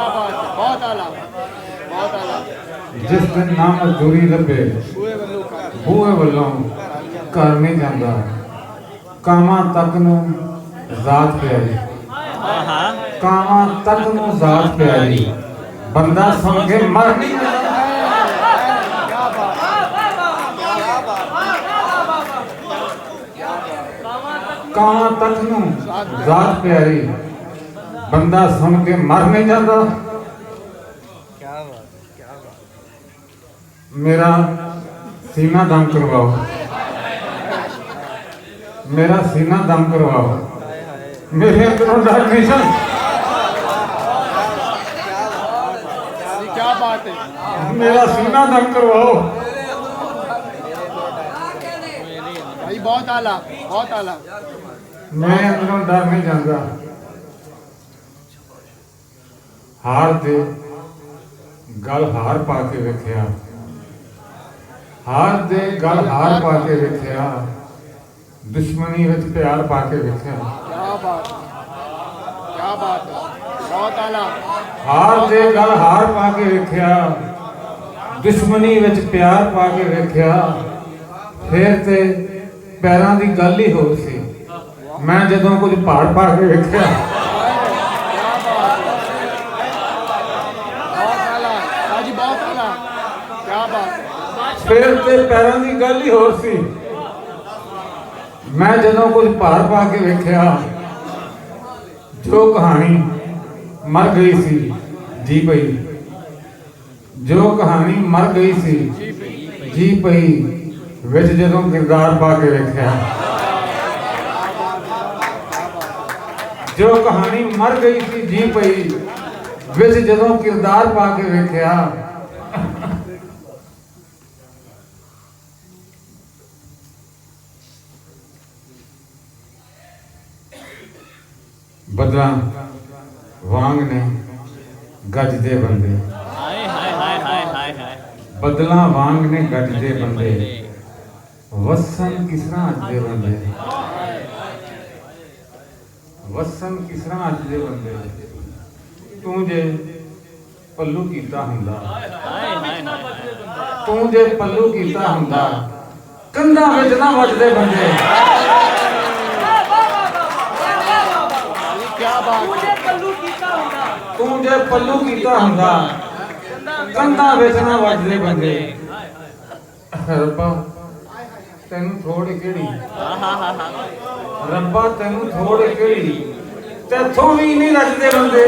बात है, बहुत आला, बहुत आला। जिस दिन ना मजदूरी लभे बूहे वल्लों घर नहीं जाता कामां तक नूं ज़ात प्यारी कामां तक नूं ज़ात प्यारी बंदा सुन के मर नहीं कामां तक नूं ज़ात प्यारी बंदा सुन के मर नहीं जाता। मेरा सीना दम करवाओ, मेरा सीना दम करवाओ, मेरे अंदरों डर नहीं सन। क्या बात है, मेरा सीना दम करवाओ। भाई बहुत आला, बहुत आला। मेरे अंदरों डर नहीं जाता। हार दे गल हार पा के वेखिया, हार दे गल हार पा के वेखिया, दुश्मनी विच प्यार पा के वेखिया। क्या बात है, क्या बात है, बहुत आला। हार दे गल हार पा के वेखिया, दुश्मनी विच प्यार पा के वेखिया, फिर ते पैरां दी गल ही होर सी। मैं जदों कुछ पहाड़ पा के वेखिया, फिर ते पैरां दी गल ही होर सी। मैं जदों कुछ पहाड़ पा के वेखिया, जो कहानी मर गई सी जी पई, जो कहानी मर गई सी जी पई, विच जदों किरदार पा के वेखिया, जो कहानी मर गई सी जी पई, विच जदों किरदार पा के वेखिया। बदला वांग ने गजदे बंदे, बदला वांग ने गजदे बंदे, वसन किसरा अजदे बंदे, वसन किसरा अजदे बंदे। तू जे पल्लू कीता हुंदा, तू जे पल्लू कीता हुंदा, कंधा विच ना वजदे बंदे। तू जे पल्लू कीता हुंदा, कंधा विच ना वजदे बंदे। रब्बा तैनू थोड़ केड़ी, रब्बा तैनू थोड़ केड़ी, तैथों भी नहीं रजदे बंदे।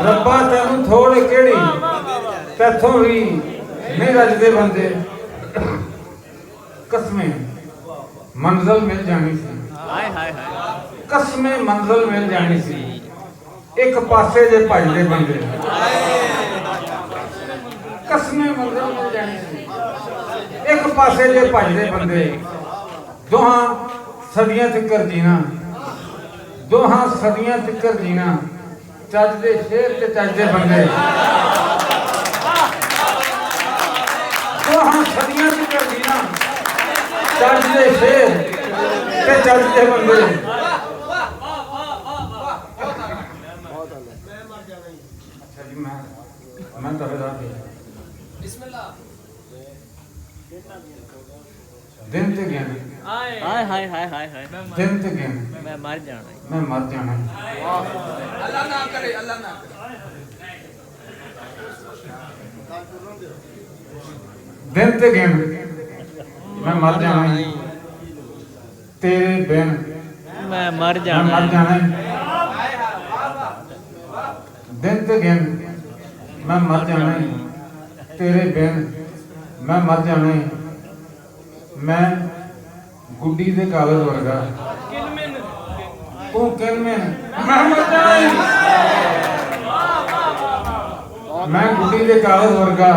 रब्बा तैनू थोड़ केड़ी, तैथों भी नहीं रजदे बंदे। कसमें मंजिल मिल जानी सी, कसमें मंजिल मिल जानी सी, एक पासे जे भजदे बंदे। कसमें मंजिल मिल जानी सी, एक पासे जे भजदे बंदे। दोहां सदियां तिकर जीना, दोहां सदियां तिकर जीना, चज दे शेर ते चज दे बंदे। दोहां सदियां तिकर जीना, चज दे शेर ते चज दे बंदे। अच्छा जी मैं तबेदार दिन ते गया, हाय हाय हाय हाय हाय, दिन ते गया, मैं मर जाना, मैं मर जाना। अल्लाह ना करे, अल्लाह ना करे। दिन ते गया, मैं मर जाना। तेरे बिन मैं मर मैं जाना, मर जाना। दिन ते गया, मैं मर जाना। तेरे बिन मैं मर जाना। मैं गुड्डी दे कागज वर्गा, तू किनमें मैं मर जाना। मैं गुड्डी दे कागज वर्गा,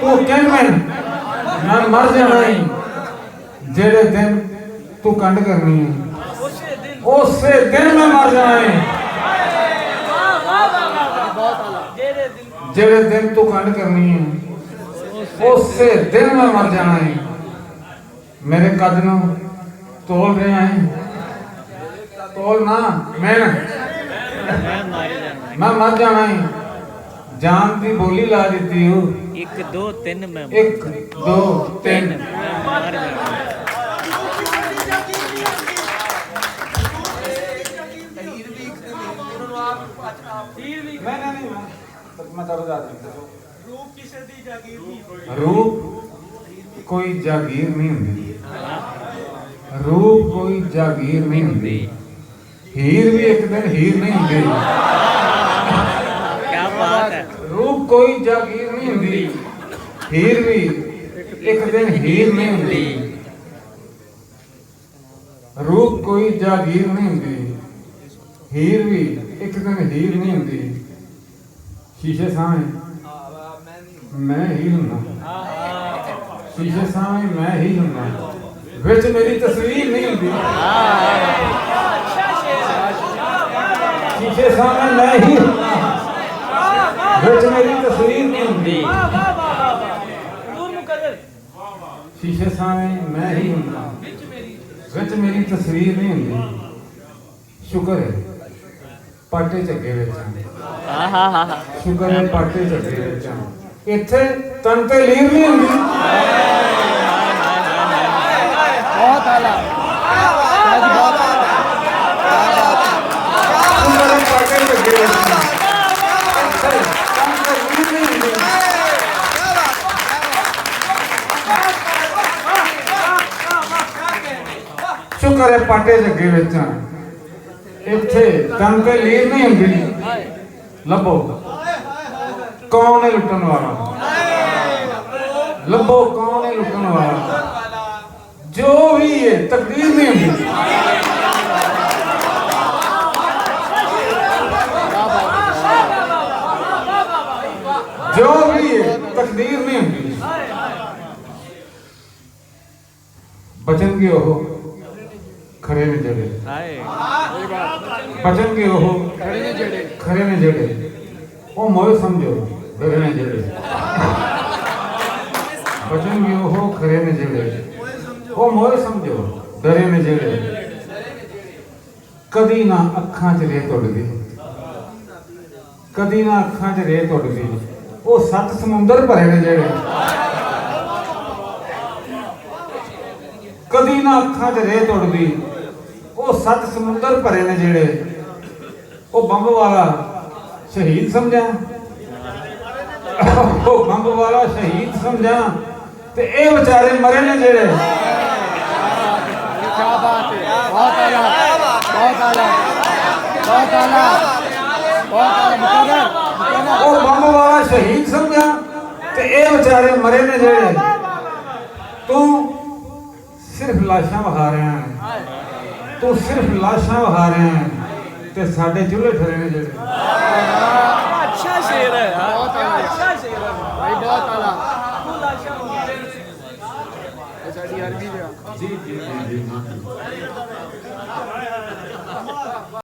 तू किनमें मैं मर जाना। जेड़े दिन तू कंड करनी है, उसे दिन मैं मर जाना। जेड़े दिन तू कंड करनी है, उसे दिन मैं मर जाना है। मेरे कद नूं तोल रहे हैं, तोल ना मैं मैं मर जाना मैं मर जाना ही जान की बोली ला दी हो 1 2 3 मैं 1 2 3 मैं मर जाना रूप कोई जागीर नहीं होंदी रूप कोई जागीर नहीं होंदी हीर भी एक दिन हीर नहीं होंदी क्या बात है रूप कोई जागीर नहीं होंदी हीर भी एक दिन हीर नहीं होंदी रूप कोई जागीर नहीं होंदी हीर भी एक दिन हीर नहीं होंदी शीशे सामने मैं ही हूं शीशे सामने मैं ही हूं विच मेरी तस्वीर नहीं होंदी शीशे सामने मैं ही हूं विच मेरी तस्वीर नहीं होंदी शीशे सामने मैं ही हूं विच मेरी तस्वीर नहीं होंदी शुक्र है पाटे झग्गे विच शुक्र है पाटे झग्गे विच इत्थे तन ते लीर नहीं होंदी बहुत आला बहुत शुक्र है पाटे झग्गे विच इत्थे तन ते लीर नहीं होंदी शुक्र है पाटे झग्गे विच इत्थे तन ते लीर नहीं होंदी लभो कौन है लुटन वाला लभो कौन है लुटन वाला जो भी है तकदीर नहीं होंदी जो भी है तकदीर नहीं होंदी बचन के ओहो खरे ने जड़े बचन के ओहो खरे ने जड़े ओ मोए समझो डरे ने जड़े बचन के ओहो खरे ने जड़े ओ मोए समझो डरे ने जड़े कदी ना अखां च रेत उड़दी कदी ना अखां च रेत उड़दी ओ 7 समुंदर भरे ने जड़े कदी ना अखां च रेत उड़दी ओ 7 समुंदर भरे ने जेड़े ओ बंब वाला शहीद समझा ओ बंब वाला शहीद समझा ते ए बेचारे मरे ने जेड़े क्या बात है बहुत आला बहुत आला बहुत आला बहुत आला मुकर्रर ओ बंब वाला शहीद समझा ते ए बेचारे मरे ने जेड़े तू सिर्फ लाशां वखा रहा है तू सिर्फ लाशां वखा रहे हैं ते साडे चूल्हे ठरे ने जेड़े अच्छा शेर है बहुत आला अच्छा शेर है भाई बहुत आला अच्छा साडी अरबी जी जी जी जी